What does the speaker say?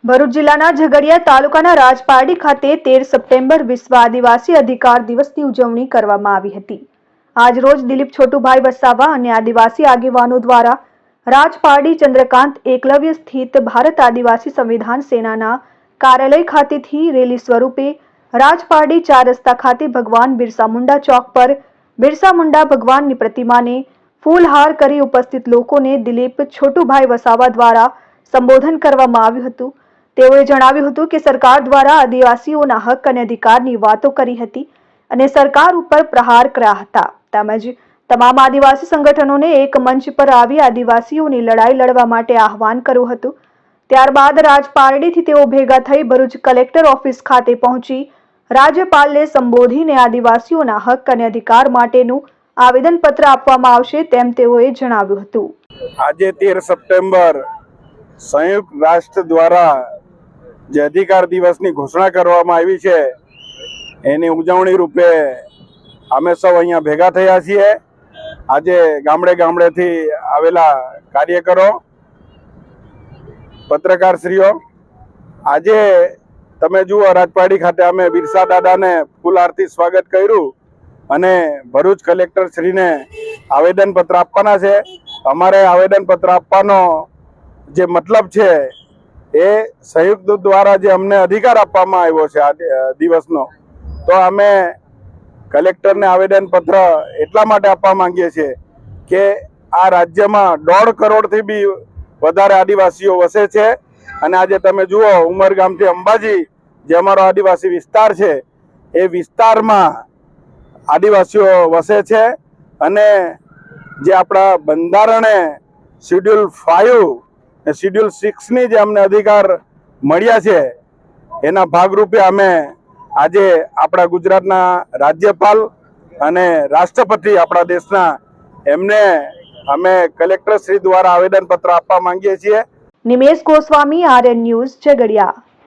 ભરૂચ જિલ્લાના ઝઘડિયા તાલુકાના રાજપારડી ખાતે 13 સપ્ટેમ્બર વિશ્વ આદિવાસી અધિકાર દિવસની ઉજવણી કરવામાં આવી હતી। આજ રોજ દિલીપ છોટુભાઈ વસાવા અને આદિવાસી આગેવાનો દ્વારા રાજપારડી ચંદ્રકાંત એકલવ્ય સ્થિત ભારત આદિવાસી સંવિધાન સેનાના કાર્યાલય ખાતેથી રેલી સ્વરૂપે રાજપારડી 4 રસ્તા ખાતે ભગવાન બિરસા મુંડા ચોક પર બિરસા મુંડા ભગવાનની પ્રતિમાને ફૂલહાર કરી ઉપસ્થિત લોકોને દિલીપ છોટુભાઈ વસાવા દ્વારા સંબોધન કરવામાં આવ્યું હતું। તેઓએ જણાવ્યું હતું કે સરકાર દ્વારા આદિવાસીઓના હક અને અધિકારની વાતો કરી હતી અને સરકાર ઉપર પ્રહાર કર્યા હતા। તેમજ તમામ આદિવાસી સંગઠનોને એક મંચ પર આવી આદિવાસીઓની લડાઈ લડવા માટે આહવાન કર્યું હતું। ત્યારબાદ રાજપારડીથી તેઓ ભેગા થઈ ભરૂચ કલેક્ટર ઓફિસ ખાતે પહોંચી રાજ્યપાલને સંબોધીને આદિવાસીઓના હક અને અધિકાર માટેનું આવેદનપત્ર આપવામાં આવશે તેમ તેઓએ જણાવ્યું હતું। આજે 13 સપ્ટેમ્બર સંયુક્ત રાષ્ટ્ર દ્વારા જે અધિકાર દિવસની ઘોષણા કરવામાં આવી છે એની ઉજવણી રૂપે અમે સૌ અહીંયા ભેગા થયા છીએ। આજે ગામડે ગામડેથી આવેલા કાર્યકરો, પત્રકારશ્રીઓ, આજે તમે જુઓ રાજપારડી ખાતે અમે બિરસા દાદાને ફૂલ આરતી સ્વાગત કર્યું અને ભરૂચ કલેક્ટર શ્રીને આવેદનપત્ર આપવાના છે। અમારે આવેદનપત્ર આપવાનો જે મતલબ છે એ સંયુક્ત દ્વારા જે અમને અધિકાર આપવામાં આવ્યો છે આ દિવસનો, તો અમે કલેક્ટરને આવેદનપત્ર એટલા માટે આપવા માંગીએ છીએ કે આ રાજ્યમાં 1.5 કરોડથી બી વધારે આદિવાસીઓ વસે છે અને આજે તમે જુઓ ઉમરગામથી અંબાજી જે અમારો આદિવાસી વિસ્તાર છે એ વિસ્તારમાં આદિવાસીઓ વસે છે અને જે આપણા બંધારણે શેડ્યુલ 5 અને શેડ્યુલ 6ની જે અમને અધિકાર મળ્યા છે એના ભાગરૂપે અમે આજે આપણા ગુજરાતના રાજ્યપાલ અને રાષ્ટ્રપતિ આપણા દેશના એમને અમે કલેક્ટર શ્રી દ્વારા આવેદનપત્ર આપવા માંગીએ છીએ। Nimesh Goswami, RN news, Jhagadia.